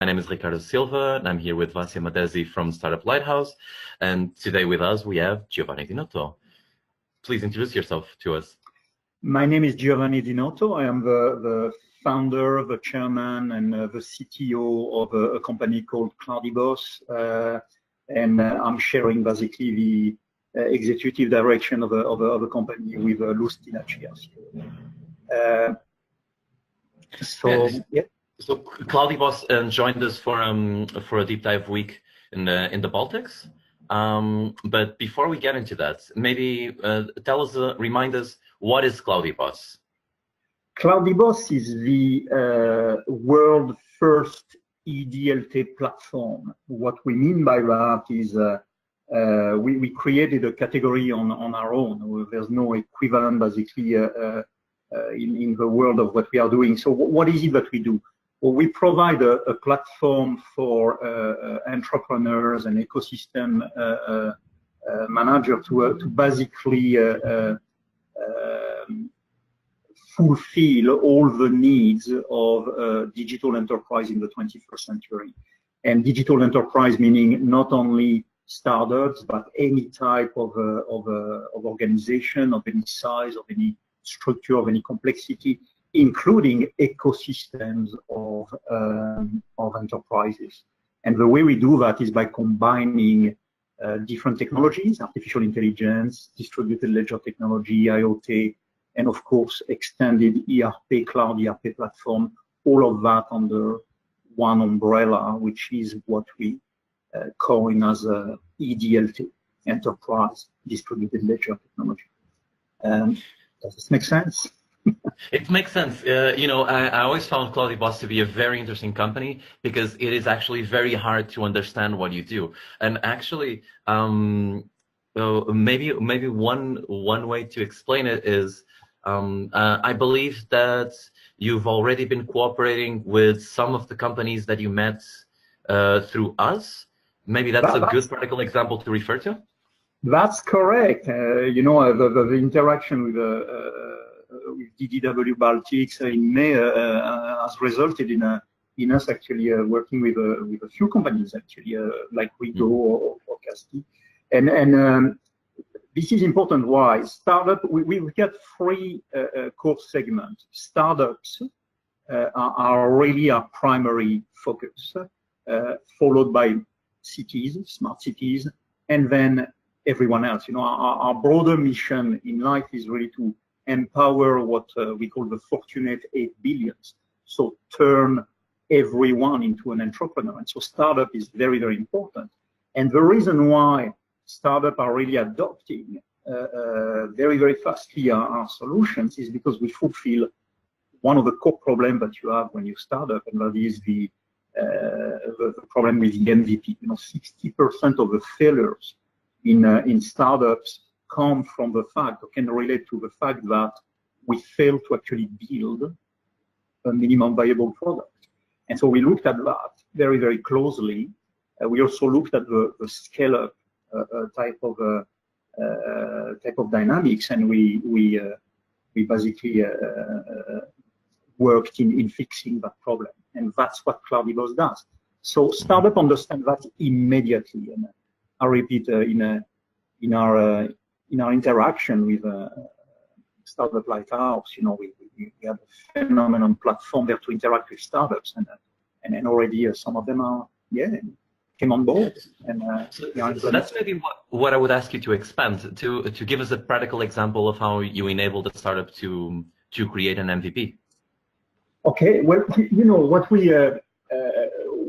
My name is Ricardo Silva, and I'm here with Vasia Madezi from Startup Lighthouse. And today with us, we have Giovanni Di Noto. Please introduce yourself to us. My name is Giovanni Di Noto. I am the founder, the chairman, and the CTO of a company called CloudyBoss. And I'm sharing basically the executive direction of a company with Lustina Cheers. So CloudyBoss joined us for a deep dive week in the Baltics. But before we get into that, maybe remind us, what is CloudyBoss? CloudyBoss is the world first EDLT platform. What we mean by that is we created a category on our own. There's no equivalent basically in the world of what we are doing. So what is it that we do? Well, we provide a platform for entrepreneurs and ecosystem manager to basically fulfill all the needs of digital enterprise in the 21st century. And digital enterprise meaning not only startups, but any type of organization, of any size, of any structure, of any complexity, including ecosystems of enterprises. And the way we do that is by combining different technologies, artificial intelligence, distributed ledger technology, IoT, and of course, extended ERP, cloud ERP platform, all of that under one umbrella, which is what we coin as EDLT, Enterprise Distributed Ledger Technology. Does this make sense? It makes sense. I always found CloudyBoss to be a very interesting company because it is actually very hard to understand what you do. And actually, maybe one way to explain it is, I believe that you've already been cooperating with some of the companies that you met through us. Maybe that's a good practical example to refer to. That's correct. The interaction with DDW Baltics in May has resulted in us actually working with a few companies actually, like Rigo or Casti. And this is important. Why? Startup, we've got three core segments. Startups are really our primary focus, followed by cities, smart cities, and then everyone else. Our broader mission in life is really to empower what we call the fortunate 8 billions. So turn everyone into an entrepreneur. And so startup is very, very important. And the reason why startups are really adopting very, very fastly our solutions is because we fulfill one of the core problems that you have when you start up, and that is the problem with the MVP. 60% of the failures in startups come from the fact, or can relate to the fact that we fail to actually build a minimum viable product. And so we looked at that very, very closely. We also looked at the scale-up type of dynamics, and we basically worked in fixing that problem. And that's what CloudyBoss does. So startup understand that immediately. And I repeat, in our interaction with Startup Lighthouse, we have a phenomenal platform there to interact with startups, and already some of them are came on board. And so that's maybe what I would ask you to expand to give us a practical example of how you enable the startup to create an MVP. Okay, well,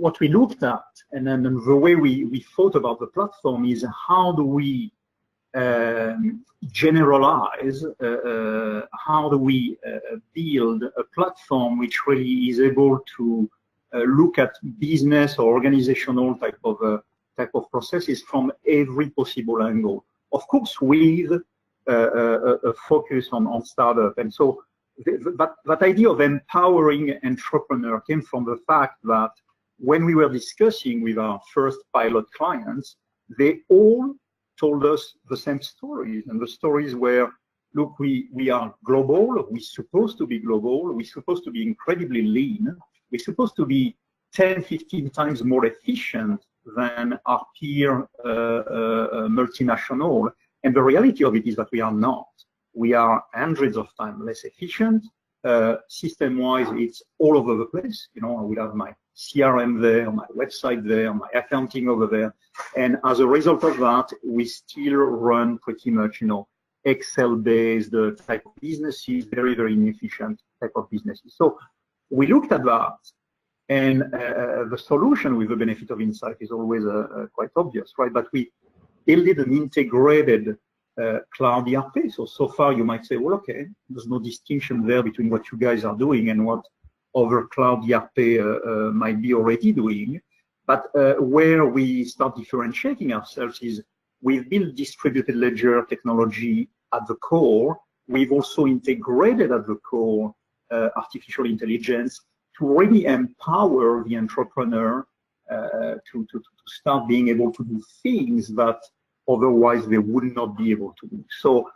what we looked at, and then the way we thought about the platform is how do we generalize, how do we build a platform which really is able to look at business or organizational type of processes from every possible angle. Of course, with a focus on startup. And so that idea of empowering entrepreneur came from the fact that when we were discussing with our first pilot clients, they all told us the same stories. And the stories were, look, we are global, we're supposed to be global, we're supposed to be incredibly lean, we're supposed to be 10, 15 times more efficient than our peer multinational. And the reality of it is that we are not. We are hundreds of times less efficient. System-wise, it's all over the place. I will have my CRM there, my website there, my accounting over there. And as a result of that, we still run pretty much, Excel-based type of businesses, very, very inefficient type of businesses. So we looked at that, and the solution with the benefit of insight is always quite obvious, right? But we built an integrated cloud ERP. So far you might say, well, okay, there's no distinction there between what you guys are doing and what other cloud ERP might be already doing. But where we start differentiating ourselves is we've built distributed ledger technology at the core. We've also integrated at the core artificial intelligence to really empower the entrepreneur to start being able to do things that otherwise they would not be able to do. So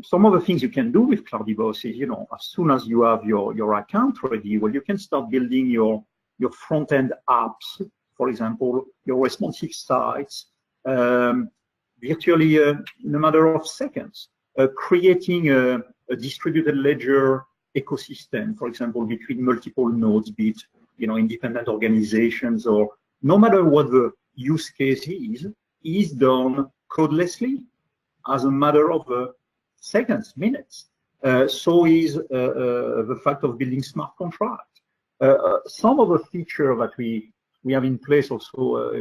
some of the things you can do with CloudyBoss is, as soon as you have your account ready, well, you can start building your front-end apps, for example, your responsive sites, virtually in a matter of seconds, creating a distributed ledger ecosystem, for example, between multiple nodes, be it, independent organizations, or no matter what the use case is done codelessly as a matter of seconds, minutes. So is the fact of building smart contracts. Some of the features that we have in place also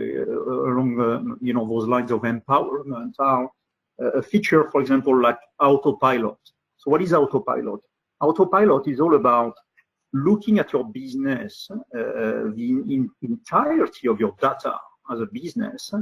along those lines of empowerment are a feature, for example, like autopilot. So what is autopilot? Autopilot is all about looking at your business, the entirety of your data as a business,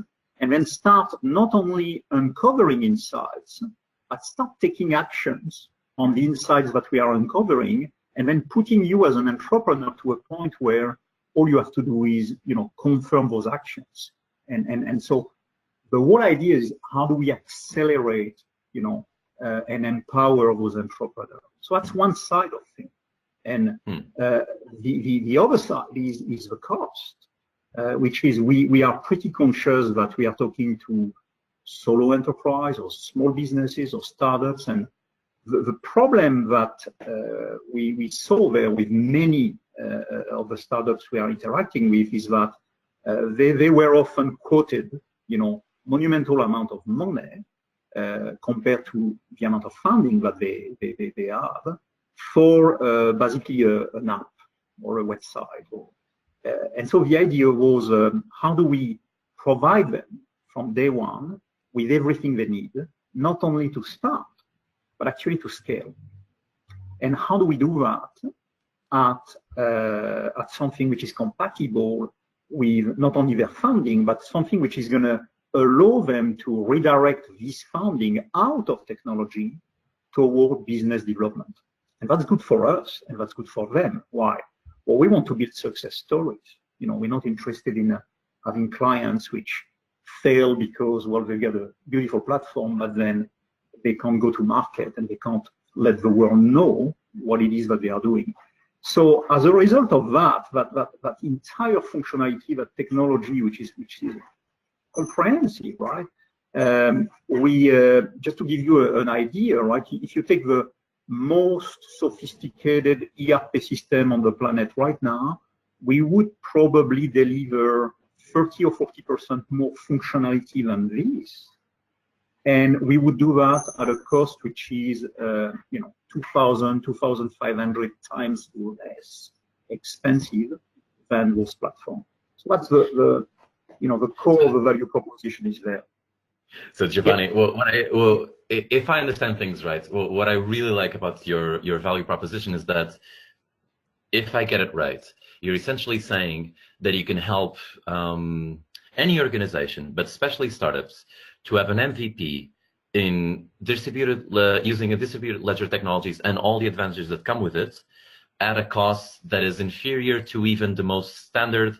and then start not only uncovering insights, but start taking actions on the insights that we are uncovering, and then putting you as an entrepreneur to a point where all you have to do is, confirm those actions. And so the whole idea is how do we accelerate, and empower those entrepreneurs. So that's one side of things. And the other side is the cost. Which is we are pretty conscious that we are talking to solo enterprise or small businesses or startups, and the problem that we saw there with many of the startups we are interacting with is that they were often quoted, monumental amount of money compared to the amount of funding that they have for basically an app or a website. And so the idea was, how do we provide them from day one with everything they need, not only to start, but actually to scale? And how do we do that at something which is compatible with not only their funding, but something which is going to allow them to redirect this funding out of technology toward business development? And that's good for us, and that's good for them. Why? Well, we want to build success stories. We're not interested in having clients which fail because, well, they get a beautiful platform, but then they can't go to market and they can't let the world know what it is that they are doing. So as a result of that entire functionality, that technology, which is comprehensive, right? We just to give you an idea, right? If you take the most sophisticated ERP system on the planet right now, we would probably deliver 30 or 40% more functionality than this. And we would do that at a cost which is, 2,000, 2,500 times less expensive than this platform. So that's the core of the value proposition is there. So Giovanni, if I understand things right, what I really like about your value proposition is that, if I get it right, you're essentially saying that you can help any organization, but especially startups, to have an MVP in using a distributed ledger technologies and all the advantages that come with it, at a cost that is inferior to even the most standard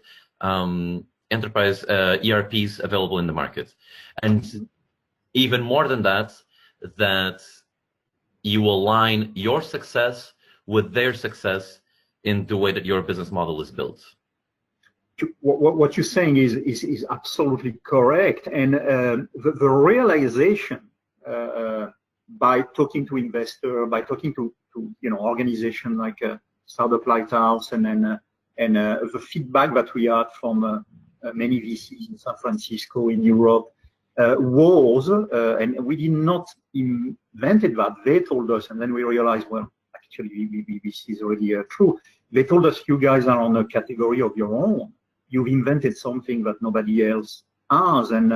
enterprise ERPs available in the market. And even more than that you align your success with their success in the way that your business model is built. what you're saying is absolutely correct, and the realization by talking to investor, by talking to organization like Startup Lighthouse, and then the feedback that we had from many VCs in San Francisco, in Europe, was, and we did not invented that. They told us, and then we realized, well, actually, this is already true. They told us, you guys are on a category of your own. You've invented something that nobody else has, and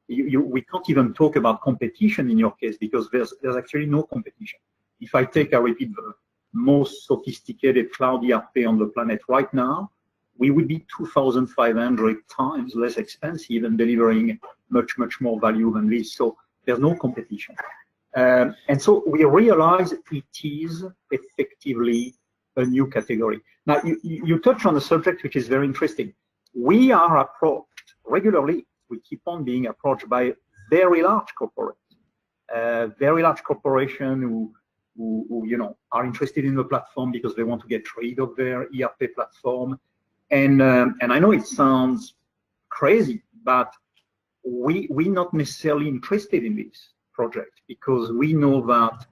we can't even talk about competition in your case, because there's actually no competition. If I repeat, the most sophisticated cloud ERP on the planet right now, we would be 2,500 times less expensive and delivering much, much more value than this. So there's no competition. And so we realize it is effectively a new category. Now, you touch on a subject which is very interesting. We are approached regularly. We keep on being approached by very large corporates, very large corporations who are interested in the platform because they want to get rid of their ERP platform. And I know it sounds crazy, but we're not necessarily interested in this project, because we know that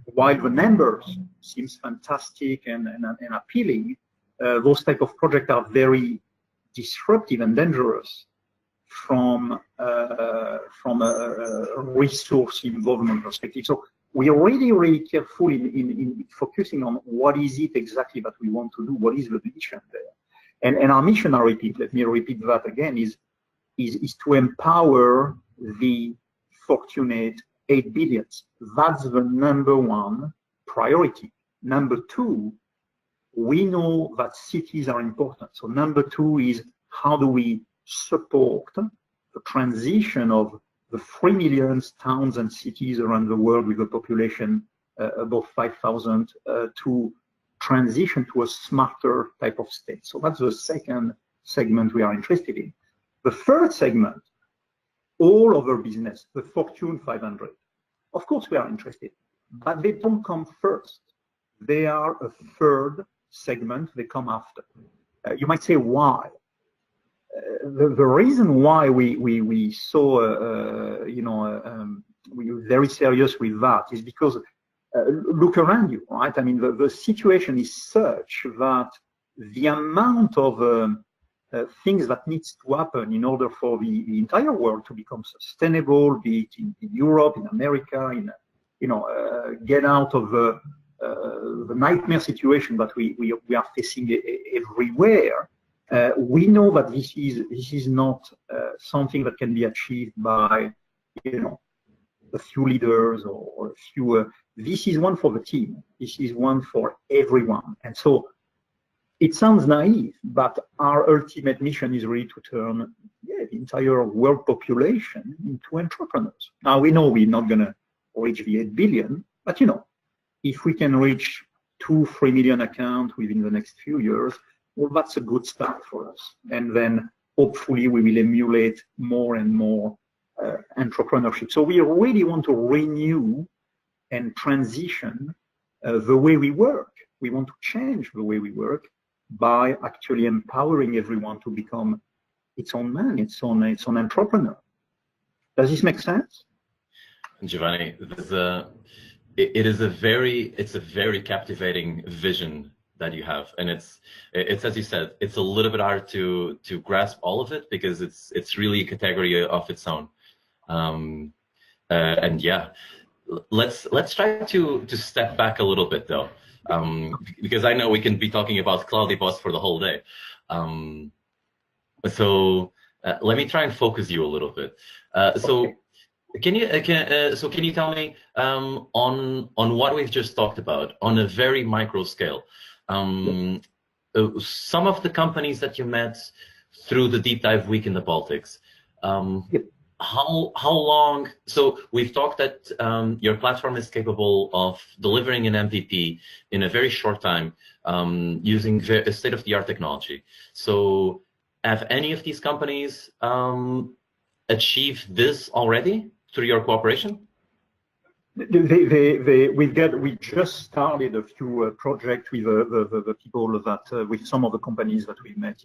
while the numbers seems fantastic and appealing, those type of projects are very disruptive and dangerous from a resource involvement perspective. So we are really, really careful in focusing on what is it exactly that we want to do, what is the mission there. And our mission, let me repeat that again, is to empower the fortunate 8 billion. That's the number one priority. Number two, we know that cities are important. So number two is, how do we support the transition of the 3 million towns and cities around the world with a population above 5,000 to transition to a smarter type of state. So that's the second segment we are interested in. The third segment, all of our business, the Fortune 500. Of course we are interested, but they don't come first. They are a third segment, they come after. You might say, why? The reason why we saw, we were very serious with that is because look around you, right? I mean, the situation is such that the amount of things that needs to happen in order for the entire world to become sustainable, be it in Europe, in America, get out of the nightmare situation that we are facing everywhere. We know that this is not something that can be achieved by a few leaders or a few. This is one for the team. This is one for everyone. And so it sounds naive, but our ultimate mission is really to turn the entire world population into entrepreneurs. Now, we know we're not going to reach the 8 billion, but if we can reach 2-3 million accounts within the next few years, well, that's a good start for us. And then hopefully we will emulate more and more entrepreneurship. So we really want to renew and transition the way we work. We want to change the way we work by actually empowering everyone to become its own man, its own entrepreneur. Does this make sense? Giovanni, it's a very captivating vision that you have, and it's as you said, it's a little bit hard to grasp all of it, because it's really a category of its own. And yeah, let's try to step back a little bit though. Because I know we can be talking about CloudyBoss for the whole day. So let me try and focus you a little bit. So can you tell me on what we've just talked about on a very micro scale? Some of the companies that you met through the Deep Dive Week in the Baltics. How long? So we've talked that your platform is capable of delivering an MVP in a very short time using state-of-the-art technology. So have any of these companies achieved this already through your cooperation? We just started a few projects with the people that with some of the companies that we met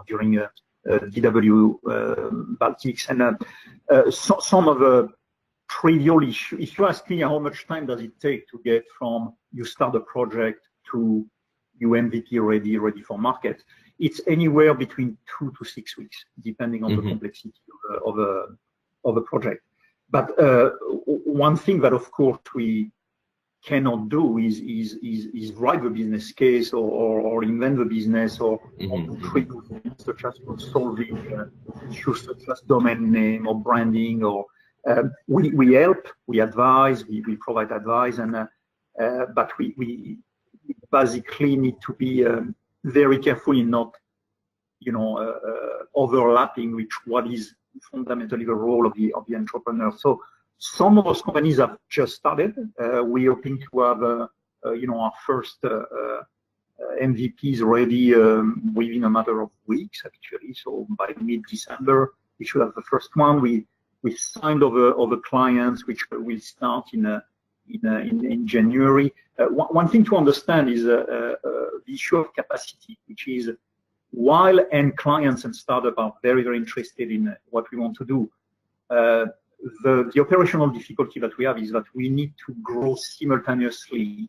during DW Baltics, and some of the trivial issues. If you ask me how much time does it take to get from you start a project to you MVP ready for market, it's anywhere between 2 to 6 weeks, depending on the complexity of a project. But one thing that, of course, we cannot do is write the business case or invent the business or treat things such as solving issues such as domain name or branding. Or we help, we advise, we provide advice, and but we basically need to be very careful in not, overlapping with what is fundamentally the role of the entrepreneur. So some of those companies have just started. We're hoping to have, our first MVPs ready within a matter of weeks, actually. So by mid-December, we should have the first one. We signed over clients, which will start in January. One thing to understand is the issue of capacity, which is while end clients and startups are very, very interested in what we want to do, the operational difficulty that we have is that we need to grow simultaneously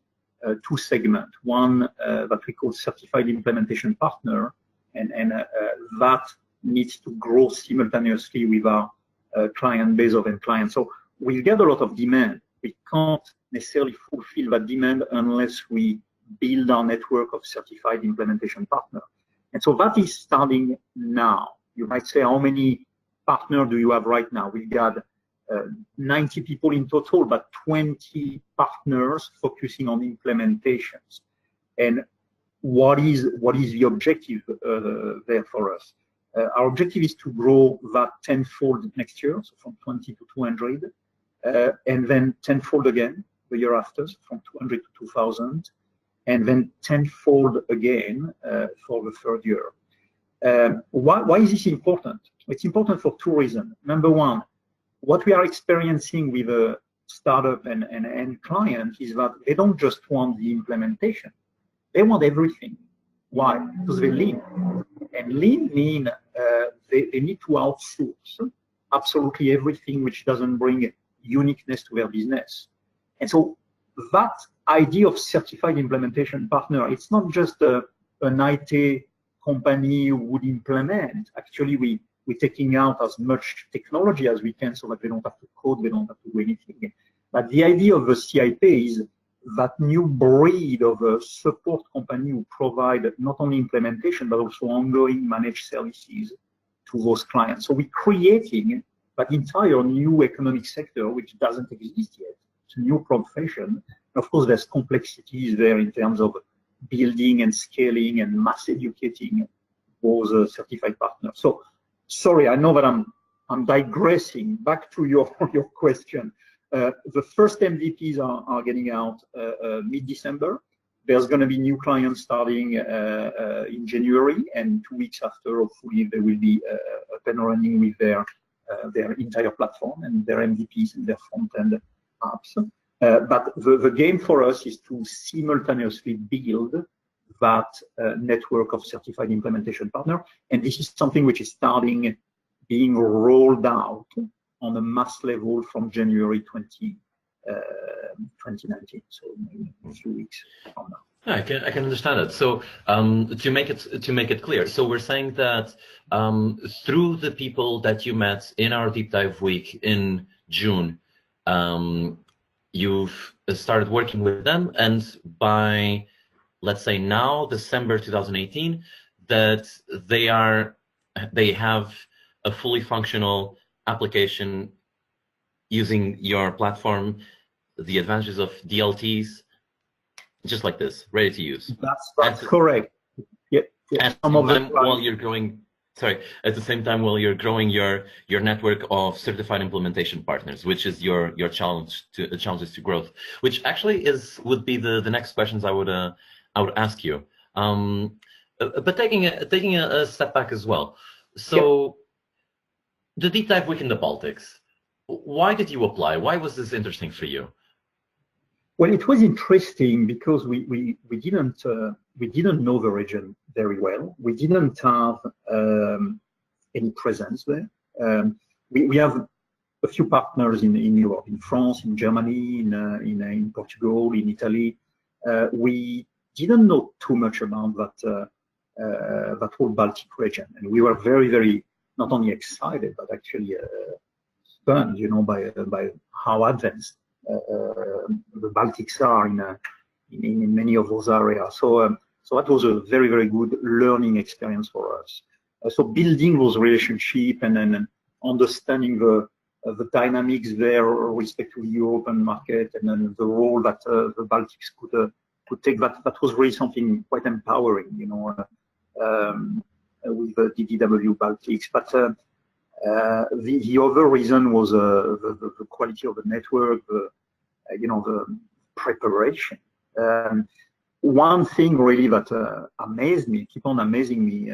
two segments. One that we call certified implementation partner, and that needs to grow simultaneously with our client base of end clients. So we get a lot of demand. We can't necessarily fulfill that demand unless we build our network of certified implementation partners. And so that is starting now. You might say, how many partners do you have right now? We got 90 people in total, but 20 partners focusing on implementations. And what is the objective there for us? Our objective is to grow that tenfold next year, so from 20 to 200, and then tenfold again the year after, so from 200 to 2,000, and then tenfold again for the third year. Why is this important? It's important for two reasons. Number one, what we are experiencing with a startup and end client is that they don't just want the implementation. They want everything. Why? Because they lean. And lean mean they need to outsource absolutely everything which doesn't bring uniqueness to their business. And so that idea of certified implementation partner, it's not just an IT company who would implement. Actually, we're taking out as much technology as we can so that they don't have to code, they don't have to do anything. But the idea of the CIP is that new breed of a support company who provide not only implementation, but also ongoing managed services to those clients. So we're creating that entire new economic sector, which doesn't exist yet. It's a new profession. Of course, there's complexities there in terms of building and scaling and mass educating those certified partners. So, sorry, I know that I'm digressing. Back to your question. The first MVPs are getting out mid-December. There's going to be new clients starting in January, and 2 weeks after, hopefully, they will be up and running with their entire platform and their MVPs and their front-end apps. But the game for us is to simultaneously build that network of certified implementation partner, and this is something which is starting being rolled out on a mass level from January 2019, so maybe a few weeks from now. I can understand it. So to make it clear, so we're saying that through the people that you met in our Deep Dive Week in June, you've started working with them, and by, let's say now, December 2018, that they have a fully functional application using your platform, the advantages of DLTs, just like this, ready to use. That's correct. Yeah. At the same time, while you're growing your network of certified implementation partners, which is your challenges to growth, which actually would be the next questions I would ask you. But taking a step back as well. So the Deep Dive Week in the Baltics, why did you apply? Why was this interesting for you? Well, it was interesting because we didn't know the region very well. We didn't have any presence there. We have a few partners in Europe, in France, in Germany, in Portugal, in Italy. We didn't know too much about that whole Baltic region, and we were very not only excited but actually stunned, by how advanced the Baltics are in many of those areas. So that was a very good learning experience for us. So building those relationships and then understanding the dynamics there with respect to the European market, and then the role that the Baltics could take, that was really something quite empowering, with the DDW Baltics. But the other reason was the quality of the network, the preparation. One thing really that amazed me, keep on amazing me,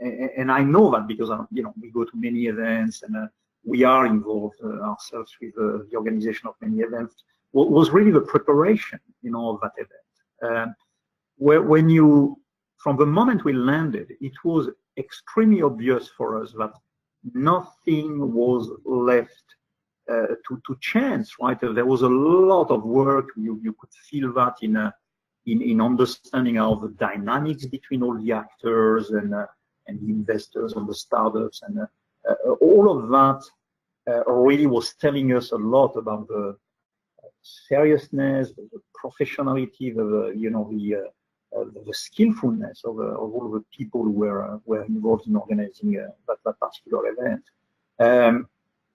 and I know that because we go to many events and we are involved ourselves with the organization of many events, was really the preparation, of that event. When from the moment we landed, it was extremely obvious for us that nothing was left to chance, right? There was a lot of work. You could feel that in understanding how the dynamics between all the actors and the investors and the startups, and all of that really was telling us a lot about the seriousness, the professionality, the skillfulness of all the people who were involved in organizing that particular event.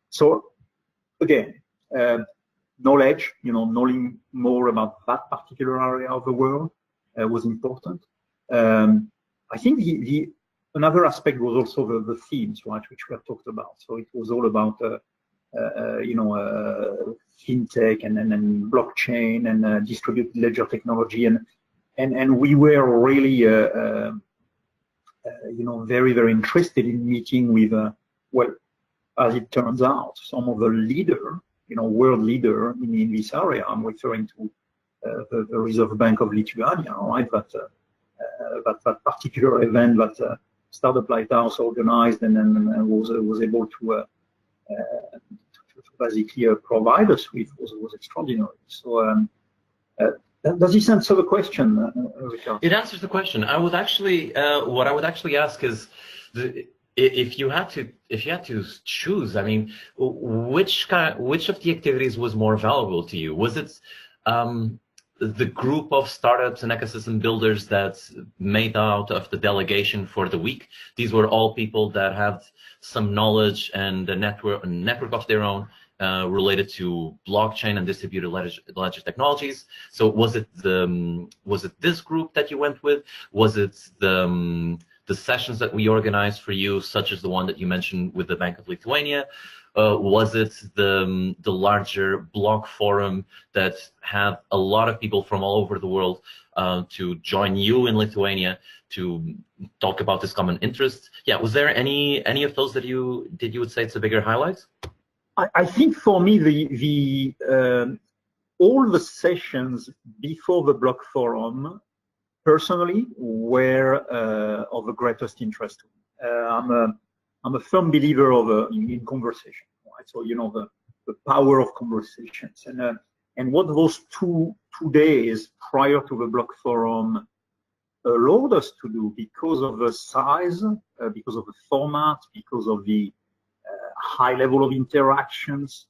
So again, knowledge, knowing more about that particular area of the world was important. I think another aspect was also the themes, right, which we have talked about. So it was all about fintech and blockchain and distributed ledger technology, and we were really very interested in meeting with as it turns out, some of the world leader in this area. I'm referring to the Reserve Bank of Lithuania, right? That particular event that Startup Lighthouse organized and was able to basically provide us with was extraordinary. So does this answer the question, Richard? It answers the question. I would actually, what I would actually ask is, if you had to choose, I mean, which of the activities was more valuable to you? Was it the group of startups and ecosystem builders that made out of the delegation for the week? These were all people that had some knowledge and a network of their own related to blockchain and distributed ledger technologies. So was it this group that you went with? Was it the sessions that we organized for you, such as the one that you mentioned with the Bank of Lithuania? Was it the larger BlockForum that had a lot of people from all over the world to join you in Lithuania to talk about this common interest? Yeah, was there any of those that you would say it's a bigger highlight? I think for me all the sessions before the BlockForum personally were of the greatest interest to me. I'm a firm believer in conversation, right? So the power of conversations, and what those two days prior to the BlockForum allowed us to do, because of the size, because of the format, because of the high level of interactions,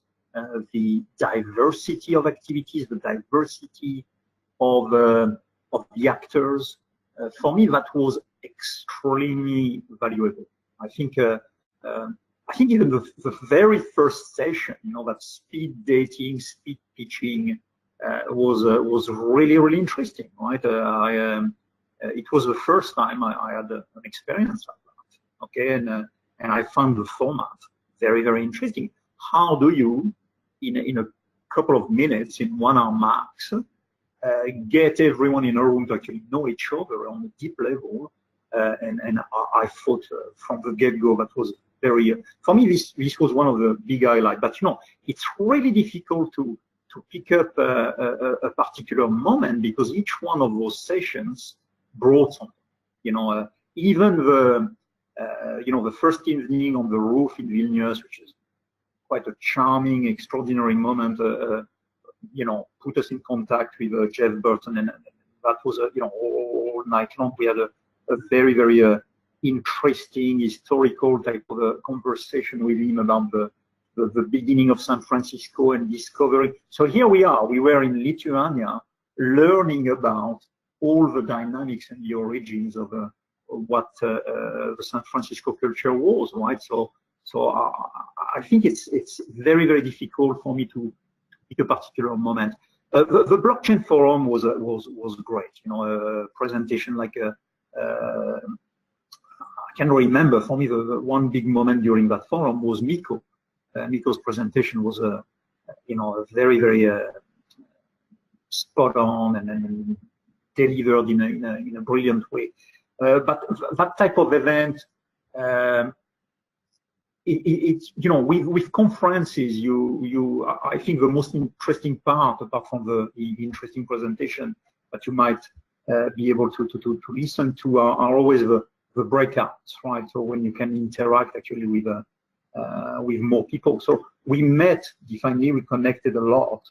the diversity of activities, the diversity of the actors. For me, that was extremely valuable. I think even the very first session, that speed dating, speed pitching, was really interesting, right? It was the first time I had an experience like that. Okay, and I found the format very interesting. How do you, in a couple of minutes, in 1 hour max, get everyone in a room to actually know each other on a deep level? And I thought from the get-go that was very, for me, this was one of the big highlights. But it's really difficult to pick up a particular moment, because each one of those sessions brought something. Even the first evening on the roof in Vilnius, which is quite a charming, extraordinary moment, put us in contact with Jeff Burton, and that was all night long. We had a very, very interesting historical type of a conversation with him about the beginning of San Francisco and discovery. So here we are. We were in Lithuania learning about all the dynamics and the origins of what the San Francisco culture was, right? So I think it's very, very difficult for me to pick a particular moment. The blockchain forum was great. A presentation like I can remember. For me, the one big moment during that forum was Miko. Miko's presentation was very, very spot on and delivered in a brilliant way. But that type of event, with conferences, I think the most interesting part, apart from the interesting presentation that you might be able to listen to, are always the breakouts, right? So when you can interact actually with more people. So we met, definitely, we connected a lot,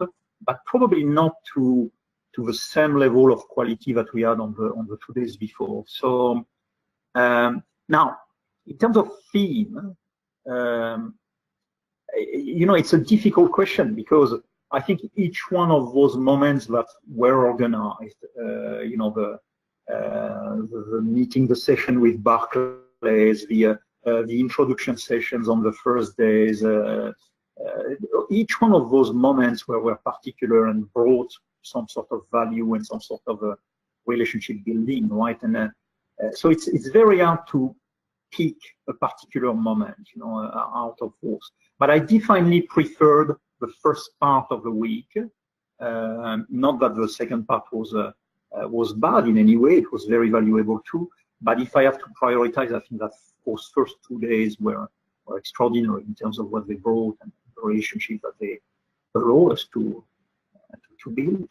but probably not to the same level of quality that we had on the 2 days before. So now, in terms of theme, it's a difficult question, because I think each one of those moments that were organized, the meeting, the session with Barclays, the introduction sessions on the first days, each one of those moments were particular and brought some sort of value and some sort of a relationship building, right? And so it's very hard to pick a particular moment, out of those. But I definitely preferred the first part of the week. Not that the second part was bad in any way; it was very valuable too. But if I have to prioritize, I think that those first 2 days were extraordinary in terms of what they brought and the relationship that they allowed us to build.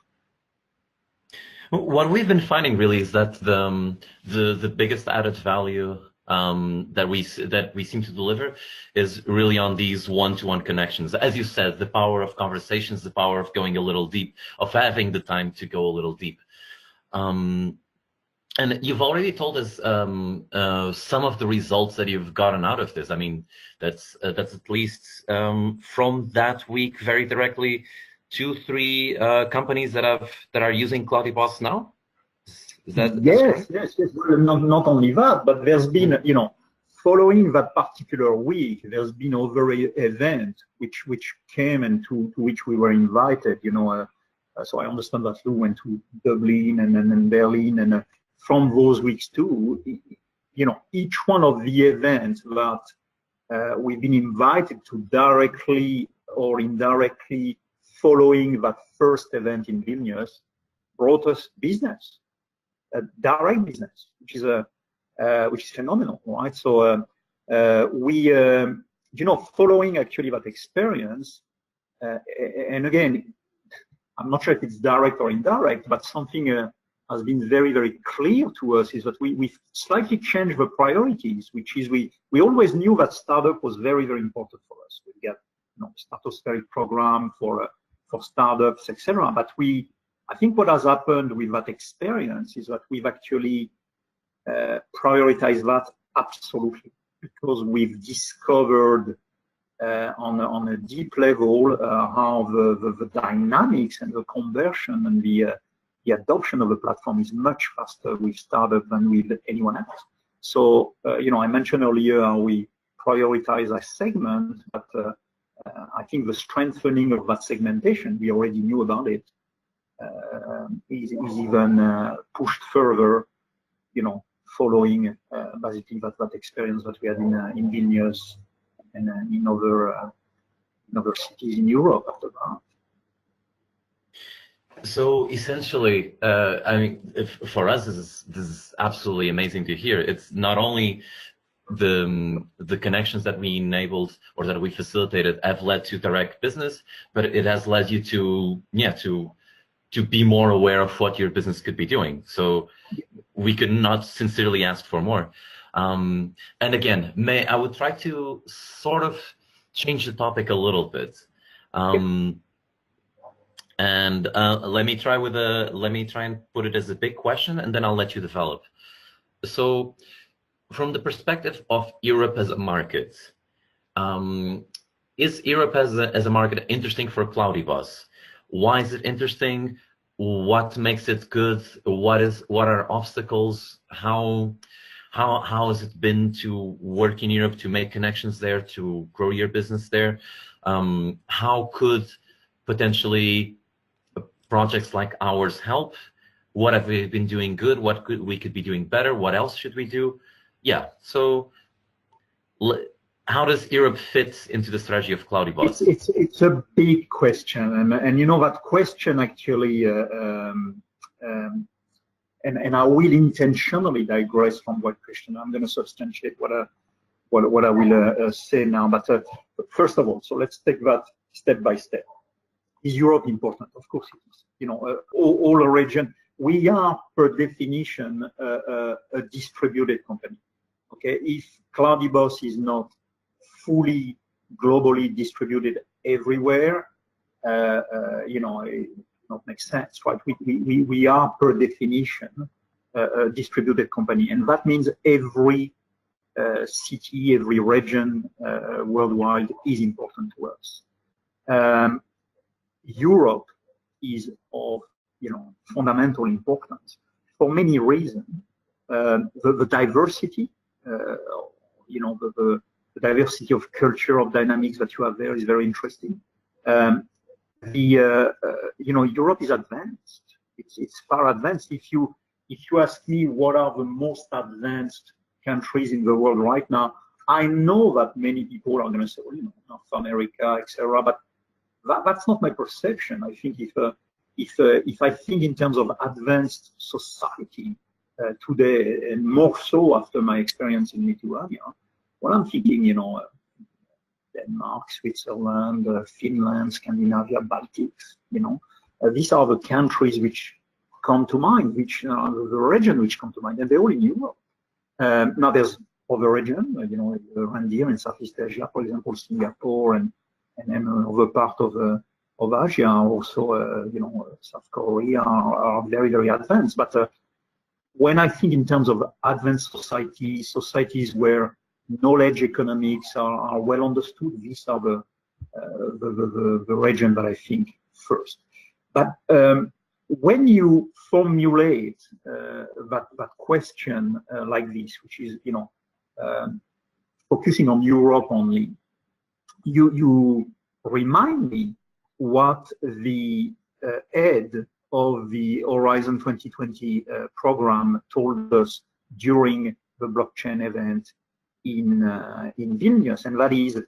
What we've been finding really is that the biggest added value that we seem to deliver is really on these one-to-one connections. As you said, the power of conversations, the power of going a little deep, of having the time to go a little deep. And you've already told us some of the results that you've gotten out of this. I mean, that's at least from that week very directly 2-3 companies that are using CloudyBoss now. Is that yes. Not only that, but there's been, following that particular week, there's been other events which came and to which we were invited. So I understand that Lou went to Dublin and Berlin, and from those weeks too, each one of the events that we've been invited to, directly or indirectly following that first event in Vilnius, brought us business. Direct business, which is phenomenal, right? So we, following actually that experience, and again, I'm not sure if it's direct or indirect, but something has been very, very clear to us is that we've slightly changed the priorities, which is we always knew that startup was very, very important for us. We got stratospheric program for startups, etc. But I think what has happened with that experience is that we've actually prioritized that absolutely, because we've discovered on a deep level how the dynamics and the conversion and the adoption of the platform is much faster with startup than with anyone else. So, I mentioned earlier how we prioritize a segment, but I think the strengthening of that segmentation, we already knew about it, is even pushed further, following basically that experience that we had in Vilnius and in other cities in Europe after that. So essentially, for us, this is absolutely amazing to hear. It's not only the connections that we enabled or that we facilitated have led to direct business, but it has led you to to be more aware of what your business could be doing. So we could not sincerely ask for more. And again, I would try to sort of change the topic a little bit. And let me try and put it as a big question, and then I'll let you develop. So from the perspective of Europe as a market, is Europe as a market interesting for CloudyBoss? Why is it interesting? What makes it good? What are obstacles? How has it been to work in Europe, to make connections there, to grow your business there? How could potentially projects like ours help? What have we been doing good? What we could be doing better? What else should we do? Yeah. So how does Europe fit into the strategy of CloudyBoss? It's a big question, and you know that question actually, and I will intentionally digress from what question. I'm going to substantiate what I will say now. But first of all, so let's take that step by step. Is Europe important? Of course it is. You know, all a region. We are per definition a distributed company. Okay, if CloudyBoss is not fully globally distributed everywhere, you know, it not make sense, right? We are per definition a distributed company, and that means every city, every region worldwide is important to us. Europe is of fundamental importance for many reasons. The diversity, the diversity of culture, of dynamics that you have there is very interesting. Europe is advanced. It's far advanced. If you ask me what are the most advanced countries in the world right now, I know that many people are going to say, well, North America, etc. But that's not my perception. I think if I think in terms of advanced society today, and more so after my experience in Lithuania, well, I'm thinking, Denmark, Switzerland, Finland, Scandinavia, Baltics. These are the countries which come to mind, which are the region which come to mind, and they're all in Europe. Now there's other regions, around here in Southeast Asia, for example, Singapore, and then other part of Asia, also, South Korea are very, very advanced. But when I think in terms of advanced societies where knowledge economics are well understood, these are the region that I think first. But when you formulate that question like this, which is focusing on Europe only, you remind me what the head of the Horizon 2020 program told us during the blockchain event in Vilnius, and that is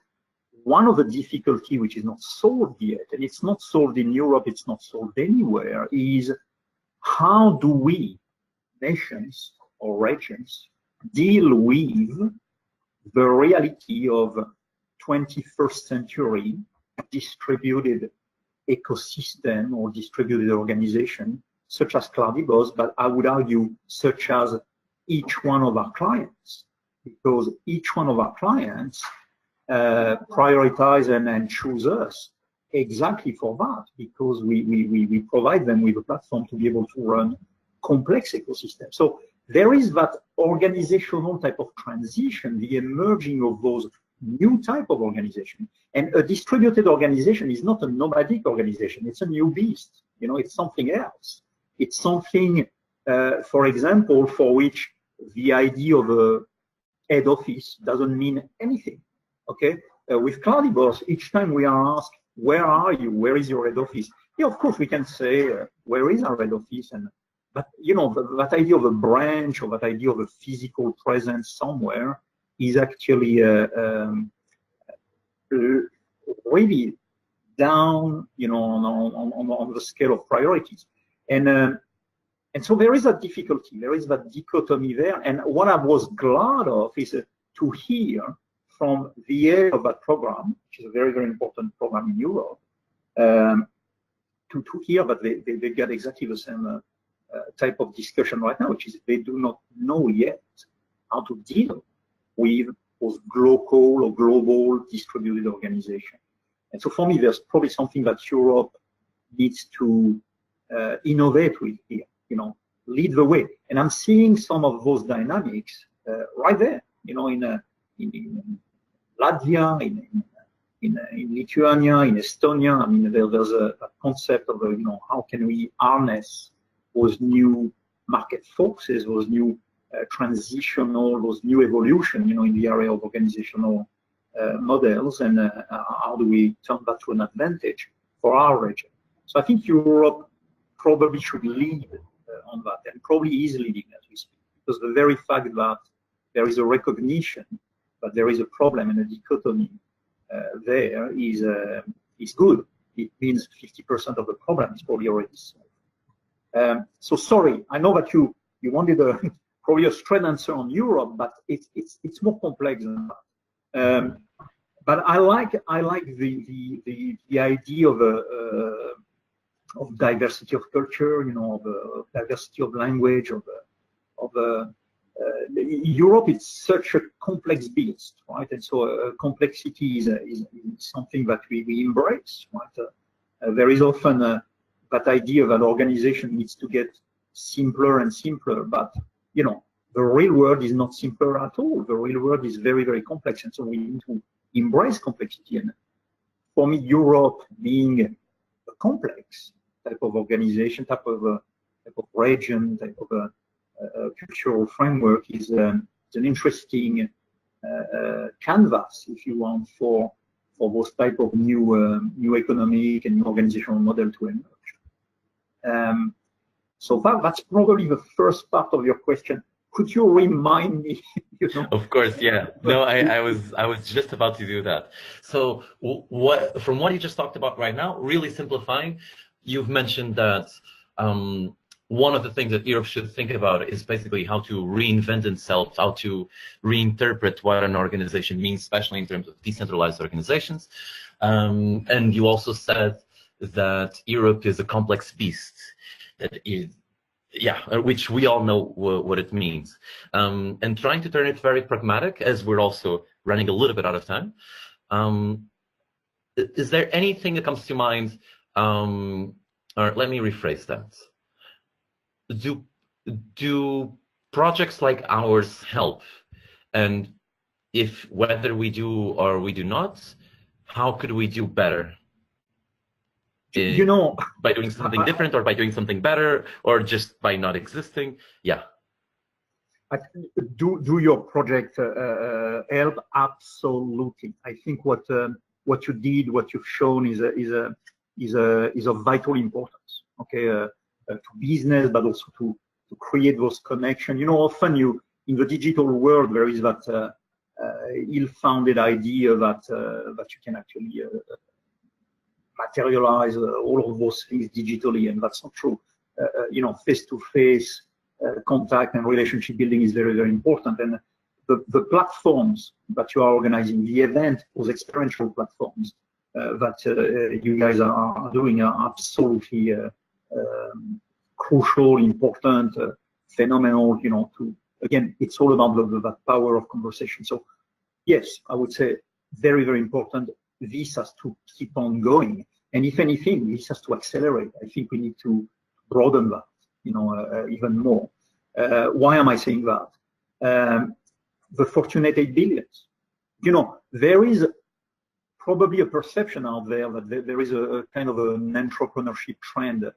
one of the difficulty which is not solved yet, and it's not solved in Europe, it's not solved anywhere, is how do we, nations or regions, deal with the reality of 21st century distributed ecosystem or distributed organization such as CloudyBoss, but I would argue such as each one of our clients, because each one of our clients prioritize and choose us exactly for that, because we provide them with a platform to be able to run complex ecosystems. So there is that organizational type of transition, the emerging of those new type of organization. And a distributed organization is not a nomadic organization. It's a new beast. It's something else. It's something, for example, for which the idea of a head office doesn't mean anything. Okay? With CloudyBoss, each time we are asked, where are you? Where is your head office? Yeah, of course we can say, where is our head office? But that idea of a branch or that idea of a physical presence somewhere is actually really down, on the scale of priorities, and so there is a difficulty, there is that dichotomy there. And what I was glad of is to hear from the head of that program, which is a very, very important program in Europe, to hear that they get exactly the same type of discussion right now, which is they do not know yet how to deal with those local or global distributed organizations. And so for me, there's probably something that Europe needs to innovate with here, lead the way. And I'm seeing some of those dynamics right there, in Latvia, in Lithuania, in Estonia. I mean, there's a concept of, how can we harness those new market forces, those new those new evolution, in the area of organizational models, and how do we turn that to an advantage for our region. So I think Europe probably should lead on that, and probably is leading as we speak, because the very fact that there is a recognition that there is a problem and a dichotomy there is good. It means 50% of the problem is probably already solved. So sorry, I know that you wanted probably a straight answer on Europe, but it's more complex than that. But I like the idea of diversity of culture, of diversity of language, Europe is such a complex beast, right? And so complexity is something that we embrace, right? There is often that idea that organization needs to get simpler and simpler, but the real world is not simpler at all. The real world is very, very complex, and so we need to embrace complexity. And for me, Europe being a complex type of organization, type of region, type of cultural framework is an interesting canvas, if you want, for those type of new economic and new organizational model to emerge. So that's probably the first part of your question. Could you remind me? Of course, yeah. No, I was just about to do that. So from what you just talked about right now, really simplifying, you've mentioned that one of the things that Europe should think about is basically how to reinvent itself, how to reinterpret what an organization means, especially in terms of decentralized organizations. And you also said that Europe is a complex beast. That is, which we all know what it means. And trying to turn it very pragmatic, as we're also running a little bit out of time. Is there anything that comes to mind, or let me rephrase that. Do projects like ours help? And if whether we do or we do not, how could we do better? By doing something different, or by doing something better, or just by not existing? Yeah. Do your project help? Absolutely. I think what you did, what you've shown is of vital importance. Okay, to business, but also to create those connections. Often in the digital world there is that ill-founded idea that you can actually materialize all of those things digitally, and that's not true. Face-to-face contact and relationship building is very, very important. And the platforms that you are organizing, the event, those experiential platforms that you guys are doing are absolutely crucial, important, phenomenal. Again, it's all about that power of conversation. So yes, I would say very, very important. This has to keep on going, and if anything, this has to accelerate. I think we need to broaden that, even more. Why am I saying that? The Fortunate 8 billions. There is probably a perception out there that there is a kind of an entrepreneurship trend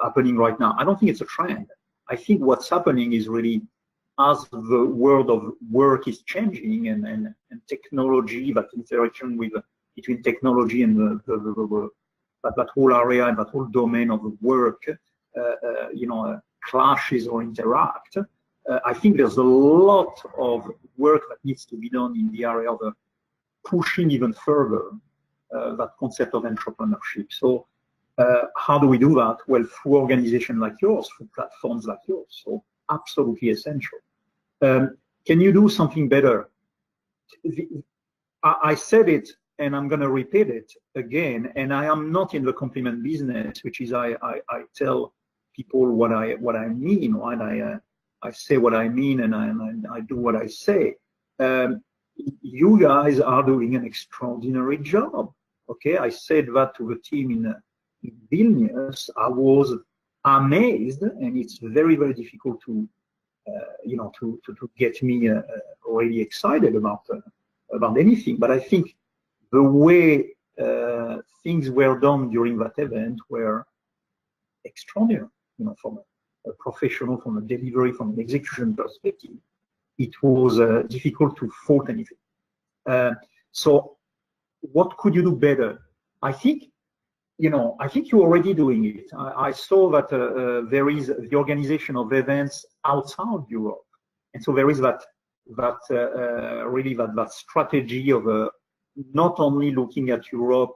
happening right now. I don't think it's a trend. I think what's happening is really, as the world of work is changing and technology, that interaction between technology and that whole area and that whole domain of work, clashes or interact. I think there's a lot of work that needs to be done in the area of pushing even further that concept of entrepreneurship. So how do we do that? Well, through organizations like yours, through platforms like yours. So absolutely essential. can you do something better? I said it, and I'm going to repeat it again. And I am not in the compliment business, which is I tell people what I mean, right? I say what I mean, and I do what I say. You guys are doing an extraordinary job. Okay, I said that to the team in Vilnius. I was amazed, and it's very, very difficult to to get me really excited about anything. But I think the way things were done during that event were extraordinary. From a professional, from a delivery, from an execution perspective, it was difficult to fault anything. So, what could you do better? I think you're already doing it. I saw that there is the organization of events outside Europe, and so there is that strategy of not only looking at Europe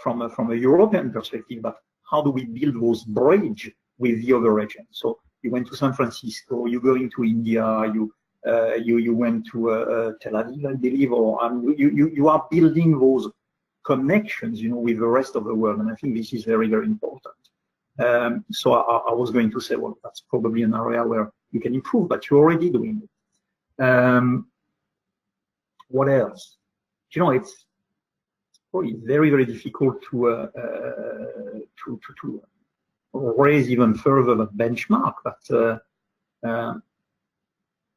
from a European perspective, but how do we build those bridge with the other regions? So you went to San Francisco, you're going to India, you went to Tel Aviv, I believe, or you are building those connections, with the rest of the world, and I think this is very, very important. So I was going to say, well, that's probably an area where you can improve, but you're already doing it. What else? It's probably very, very difficult to raise even further the benchmark, but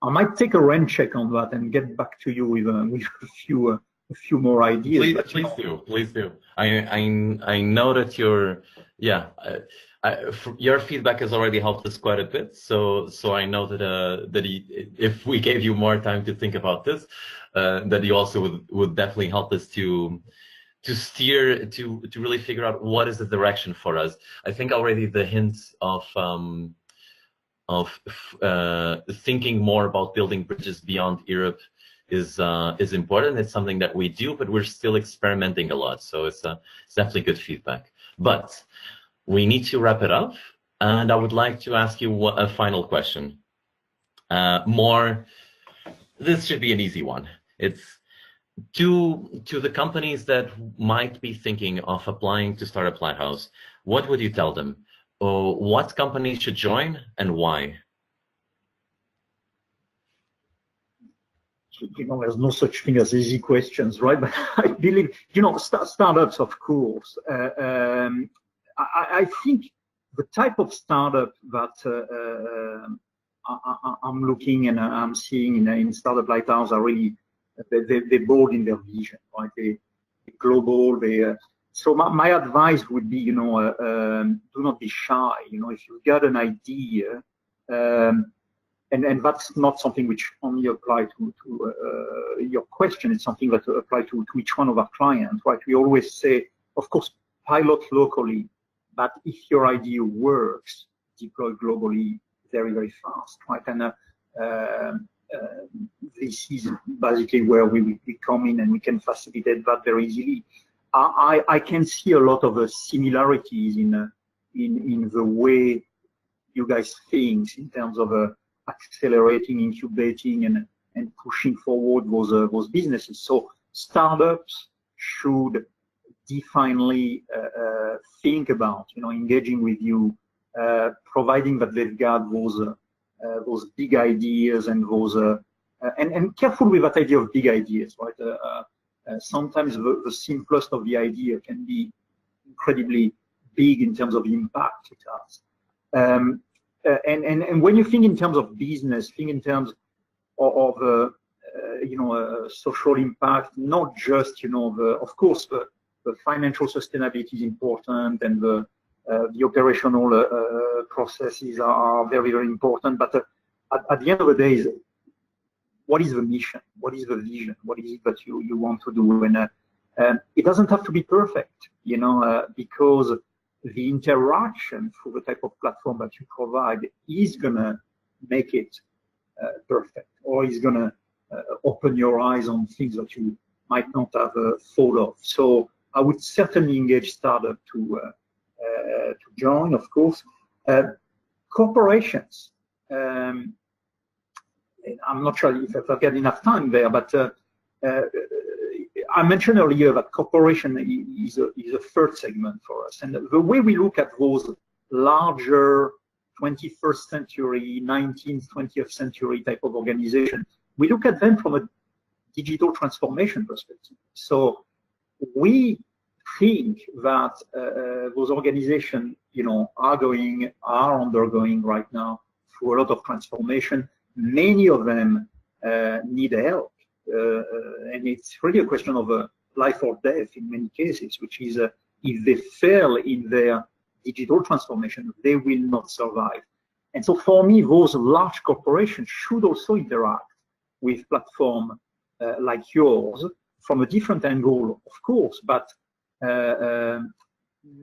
I might take a rain check on that and get back to you with a few more ideas. Please do. I know that your feedback has already helped us quite a bit. So I know that if we gave you more time to think about this, that you also would definitely help us to steer, to really figure out what is the direction for us. I think already the hints of thinking more about building bridges beyond Europe is important. It's something that we do, but we're still experimenting a lot. So it's definitely good feedback. But we need to wrap it up, and I would like to ask you a final question. This should be an easy one. It's to the companies that might be thinking of applying to Startup Lighthouse. What would you tell them? What companies should join and why? There's no such thing as easy questions, right? But I believe, startups, of course. I think the type of startup that I'm looking and I'm seeing in Startup Lighthouse are really, they're bold in their vision, right? They're global. So my advice would be, do not be shy. If you've got an idea, and that's not something which only apply to your question. It's something that apply to each one of our clients, right? We always say, of course, pilot locally, but if your idea works, deploy globally very, very fast, right? And this is basically where we come in and we can facilitate that very easily. I can see a lot of similarities in the way you guys think in terms of accelerating, incubating, and pushing forward those businesses. So startups should definitely think about engaging with you, providing that they've got those big ideas and those and careful with that idea of big ideas, right? Sometimes the simplest of the idea can be incredibly big in terms of impact it has. And when you think in terms of business, think in terms of social impact, not just of course the financial sustainability is important, and the operational processes are very, very important. But at the end of the day, what is the mission? What is the vision? What is it that you want to do? And it doesn't have to be perfect, because the interaction through the type of platform that you provide is gonna make it perfect, or is gonna open your eyes on things that you might not have thought of. So I would certainly engage startup to join, of course. Corporations. I'm not sure if I've got enough time there, but I mentioned earlier that cooperation is a third segment for us. And the way we look at those larger 21st century, 19th, 20th century type of organization, we look at them from a digital transformation perspective. So we think that those organizations, are undergoing right now through a lot of transformation. Many of them need help, and it's really a question of life or death in many cases, which is if they fail in their digital transformation, they will not survive. And so for me, those large corporations should also interact with platforms like yours from a different angle, of course, but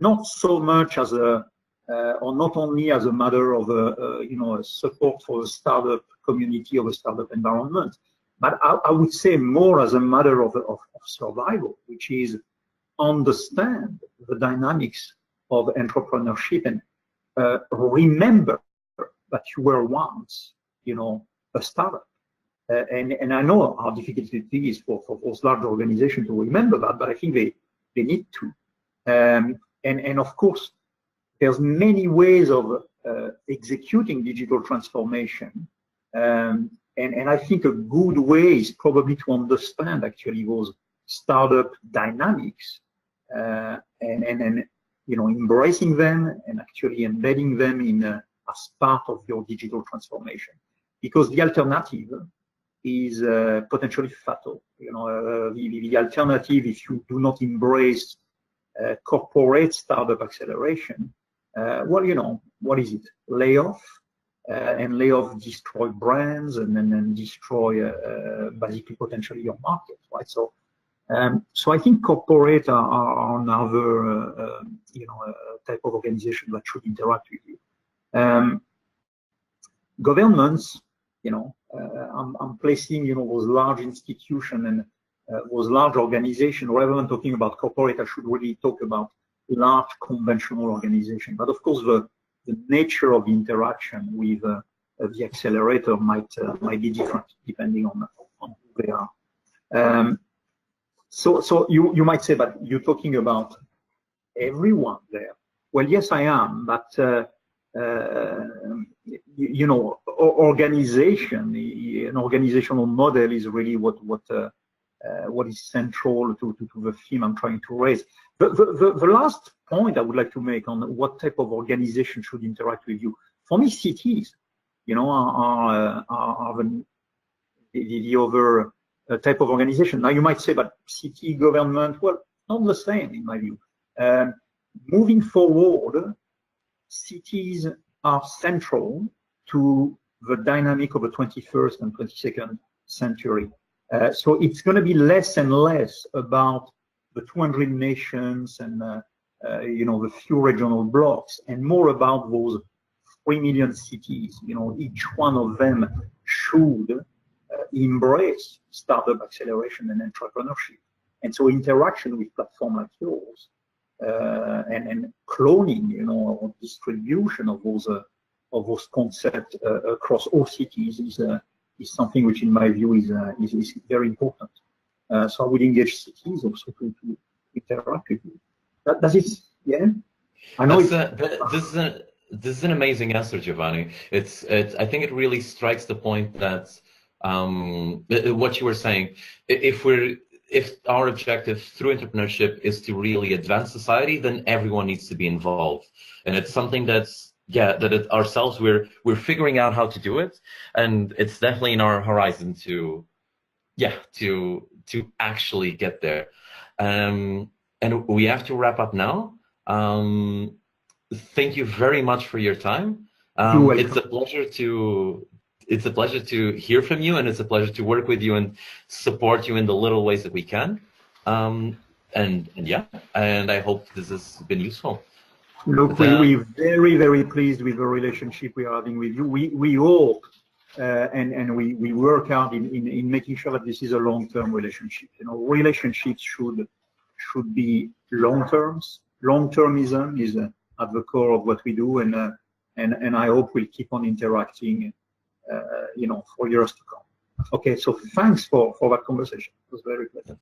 not so much as a, or not only as a matter of a support for the startup community or the startup environment, but I would say more as a matter of survival, which is understand the dynamics of entrepreneurship and remember that you were once, a startup. And I know how difficult it is for those large organizations to remember that, but I think they need to. And of course, there's many ways of executing digital transformation. And I think a good way is probably to understand actually those startup dynamics and embracing them and actually embedding them in as part of your digital transformation. Because the alternative is potentially fatal. The alternative, if you do not embrace corporate startup acceleration, what is it? Layoff, and layoff destroy brands and then destroy basically potentially your market, right? So I think corporate are another type of organization that should interact with you. Governments, I'm placing those large institutions and those large organizations. Rather than talking about corporate, I should really talk about large conventional organizations. But of course, the nature of the interaction with the accelerator might be different depending on who they are. So you might say, but you're talking about everyone there. Well, yes, I am, but an organizational model is really what is central to the theme I'm trying to raise. The last point I would like to make on what type of organization should interact with you. For me, cities, are the other type of organization. Now you might say, but city government, well, not the same in my view. Moving forward, cities are central to the dynamic of the 21st and 22nd century. So it's going to be less and less about the 200 nations and the few regional blocks, and more about those 3 million cities. Each one of them should embrace startup acceleration and entrepreneurship. And so interaction with platforms like yours and cloning, or distribution of those concepts across all cities is something which, in my view, is very important. So I would engage cities also to interact with you. Does it? Yeah. I know. This is an amazing answer, Giovanni. I think it really strikes the point that what you were saying. If our objective through entrepreneurship is to really advance society, then everyone needs to be involved, and it's something ourselves we're figuring out how to do it, and it's definitely in our horizon to actually get there. And we have to wrap up now. Thank you very much for your time. It's a pleasure to hear from you, and it's a pleasure to work with you and support you in the little ways that we can. And I hope this has been useful. Look, we're very, very pleased with the relationship we are having with you. We hope and we work hard in making sure that this is a long-term relationship. Relationships should be long-term. Long-termism is at the core of what we do, and I hope we'll keep on interacting for years to come. Okay, so thanks for that conversation. It was very pleasant.